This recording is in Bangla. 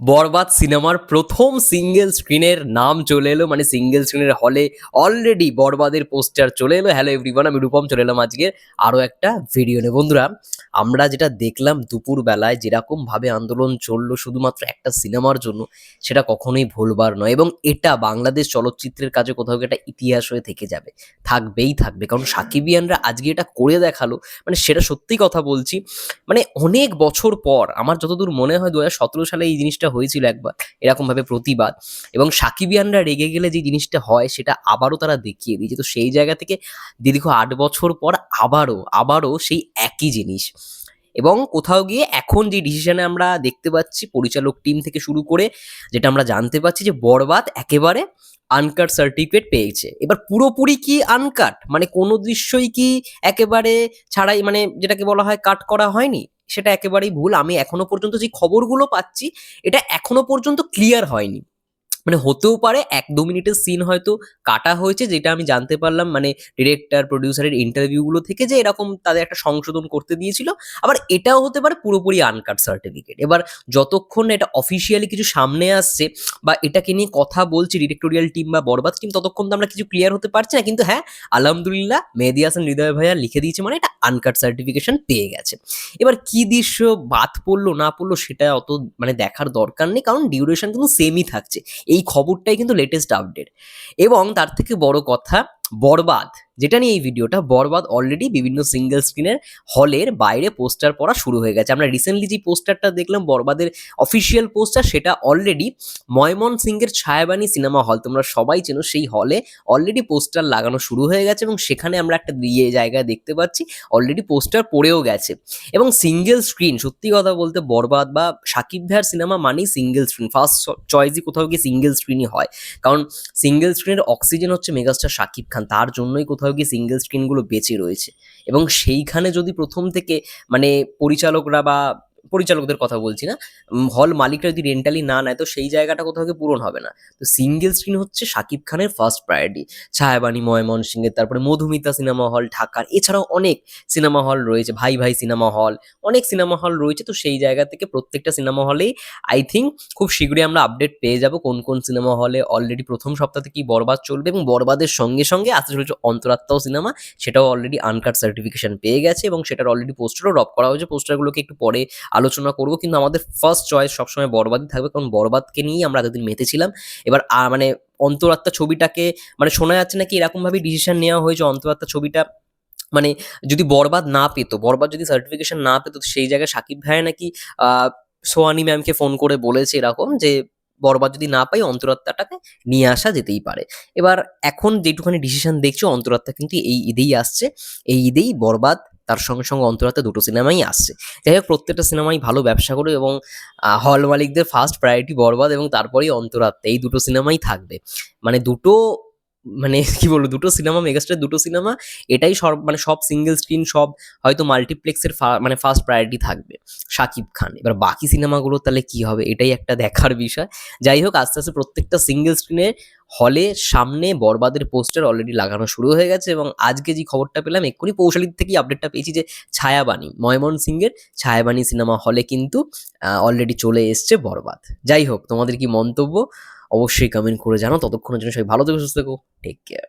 বরবাদ সিনেমার প্রথম সিঙ্গেল স্ক্রিনের নাম চলে এলো, মানে সিঙ্গেল স্ক্রিনের হলে অলরেডি বরবাদের পোস্টার চলে এলো। হ্যালো এভরিওয়ান, আমি রূপম চলে এলাম আজকের আরও একটা ভিডিও নিয়ে। বন্ধুরা, আমরা যেটা দেখলাম দুপুর বেলায়, যেরকম ভাবে আন্দোলন চললো শুধুমাত্র একটা সিনেমার জন্য, সেটা কখনোই ভুলবার নয়। এবং এটা বাংলাদেশ চলচ্চিত্রের কাছে কোথাও গিয়ে একটা ইতিহাস হয়ে থেকে যাবে, থাকবেই থাকবে। কারণ সাকিবিয়ানরা আজকে এটা করে দেখালো, মানে সেটা সত্যি কথা বলছি। মানে অনেক বছর পর, আমার যতদূর মনে হয় 2017 সালে এই জিনিসটা হয়েছিল একবার এরকমভাবে প্রতিবাদ, এবং সাকিবিয়ানরা রেগে গেলে যে জিনিসটা হয় সেটা আবারও তারা দেখিয়ে দিয়েছে। তো সেই জায়গা থেকে দীর্ঘ 8 বছর পর আবারও সেই একই জিনিস। এবং কোথাও গিয়ে এখন যে ডিসিশনে আমরা দেখতে পাচ্ছি পরিচালক টিম থেকে শুরু করে, যেটা আমরা জানতে পারছি যে বরবাদ একেবারে আনকাট সার্টিফিকেট পেয়েছে। এবার পুরোপুরি কি আনকাট, মানে কোনো দৃশ্যই কি একেবারে ছাড়াই, মানে যেটাকে বলা হয় কাট করা হয়নি, সেটা একেবারেই ভুল। আমি এখনো পর্যন্ত যে খবরগুলো পাচ্ছি, এটা এখনো পর্যন্ত ক্লিয়ার হয়নি। মানে হতেও পারে 1-2 মিনিটের সিন হয়তো কাটা হয়েছে, যেটা আমি জানতে পারলাম মানে ডিরেক্টর প্রডিউসারের ইন্টারভিউগুলো থেকে, যে এরকম তাদের একটা সংশোধন করতে দিয়েছিল। আবার এটাও হতে পারে পুরোপুরি আনকাট সার্টিফিকেট। এবার যতক্ষণ না এটা অফিসিয়ালি কিছু সামনে আসছে বা এটাকে নিয়ে কথা বলছে ডিরেক্টোরিয়াল টিম বা বরবাদ টিম, ততক্ষণ তো আমরা কিছু ক্লিয়ার হতে পারছি না। কিন্তু হ্যাঁ, আলহামদুলিল্লাহ মেহেদী হাসান হৃদয় ভাইয়া লিখে দিয়েছে, মানে এটা আনকাট সার্টিফিকেশন পেয়ে গেছে। এবার কি দৃশ্য বাদ পড়লো না পড়লো সেটা অত মানে দেখার দরকার নেই, কারণ ডিউরেশন কিন্তু সেমই থাকছে। এই খবরটাই কিন্তু লেটেস্ট আপডেট। এবং তার থেকে বড় কথা, বরবাদ, যেটা নিয়ে এই ভিডিওটা, বরবাদ অলরেডি বিভিন্ন সিঙ্গেল স্ক্রিনের হলের বাইরে পোস্টার পড়া শুরু হয়ে গেছে। আমরা রিসেন্টলি যে পোস্টারটা দেখলাম বরবাদের অফিসিয়াল পোস্টার, সেটা অলরেডি ময়মনসিংহের ছায়াবানী সিনেমা হল, তোমরা সবাই চেনো, সেই হলে অলরেডি পোস্টার লাগানো শুরু হয়ে গেছে। এবং সেখানে আমরা একটা জায়গায় দেখতে পাচ্ছি অলরেডি পোস্টার পড়েও গেছে। এবং সিঙ্গেল স্ক্রিন, সত্যি কথা বলতে বরবাদ বা সাকিব ভাইয়ার সিনেমা মানেই সিঙ্গেল স্ক্রিন, ফার্স্ট চয়েসই কোথাও গিয়ে সিঙ্গেল স্ক্রিনই হয়। কারণ সিঙ্গেল স্ক্রিনের অক্সিজেন হচ্ছে মেগাস্টার শাকিব খান, তার জন্যই কোথাও গিয়ে সিঙ্গেল স্ক্রিনগুলো বেঁচে রয়েছে। এবং সেইখানে যদি প্রথম থেকে মানে পরিচালকরা বা পরিচালকদের কথা বলছি না, হল মালিকরা যদি রেন্টালি না নেয়, তো সেই জায়গাটা কোথাও গিয়ে পূরণ হবে না। তো সিঙ্গেল স্ক্রিন হচ্ছে শাকিব খানের ফার্স্ট প্রায়োরিটি। ছায়াবানী ময়মনসিংহের, তারপরে মধুমিতা সিনেমা হল ঢাকার, এছাড়াও অনেক সিনেমা হল রয়েছে, ভাই ভাই সিনেমা হল, অনেক সিনেমা হল রয়েছে। তো সেই জায়গা থেকে প্রত্যেকটা সিনেমা হলেই আই থিঙ্ক খুব শীঘ্রই আমরা আপডেট পেয়ে যাব কোন কোন সিনেমা হলে অলরেডি প্রথম সপ্তাহ থেকেই বরবাদ চলবে। এবং বরবাদের সঙ্গে সঙ্গে আসতে চলেছে অন্তরাত্মাও সিনেমা, সেটাও অলরেডি আনকাট সার্টিফিকেশন পেয়ে গেছে এবং সেটার অলরেডি পোস্টারও ড্রপ করা হয়েছে। পোস্টারগুলোকে একটু পরে আলোচনা করব, কিন্তু আমাদের ফার্স্ট চয়েস সবসময় বরবাদই থাকবে, কারণ বরবাদকে নিয়েই আমরা এতদিন মেতেছিলাম। এবার মানে অন্তরাত্মা ছবিটাকে, মানে শোনা যাচ্ছে নাকি এরকমভাবেই ডিসিশন নেওয়া হয়েছে অন্তরাত্মা ছবিটা, মানে যদি বরবাদ না পেতো, বরবাদ যদি সার্টিফিকেশন না পেতো, তো সেই জায়গায় সাকিব ভাইয়া নাকি আহ সোহানি ম্যামকে ফোন করে বলেছে এরকম যে বরবাদ যদি না পাই অন্তরাত্মাটাকে নিয়ে আসা যেতেই পারে। এবার এখন যেটুখানি ডিসিশন দেখছো, অন্তরাত্মা কিন্তু এই ঈদেই আসছে, এই ঈদেই বরবাদ, তার সঙ্গে সঙ্গে অন্তরাত্মা, দুটো সিনেমাই আসছে। যাই হোক, প্রত্যেকটা সিনেমাই ভালো ব্যবসা করে এবং হল মালিকদের ফার্স্ট প্রায়োরিটি বরবাদ এবং তারপরেই অন্তরাত্মা, এই দুটো সিনেমাই থাকবে। মানে দুটো, মানে কি বলবো, দুটো সিনেমা মেগাস্টার, দুটো সিনেমা, এটাই সব, মানে সব সিঙ্গেল স্ক্রিন, সব হয়তো মাল্টিপ্লেক্সের মানে ফার্স্ট প্রায়োরিটি থাকবে শাকিব খান। এবার বাকি সিনেমাগুলো তাহলে কি হবে, এটাই একটা দেখার বিষয়। যাই হোক, আস্তে আস্তে প্রত্যেকটা সিঙ্গেল স্ক্রিনে হলের সামনে বরবাদের পোস্টার অলরেডি লাগানো শুরু হয়ে গেছে। এবং আজকে যে খবরটা পেলাম এক্ষুনি পৌশালির থেকেই আপডেটটা পেয়েছি, যে ছায়াবানী, ময়মনসিংহের ছায়াবানী সিনেমা হলে কিন্তু অলরেডি চলে এসছে বরবাদ। যাই হোক, তোমাদের কি মন্তব্য অবশ্যই কমেন্ট করে জানাও। ততক্ষণের জন্য সবাই ভালো থেকো, সুস্থ থেকো, টেক কেয়ার।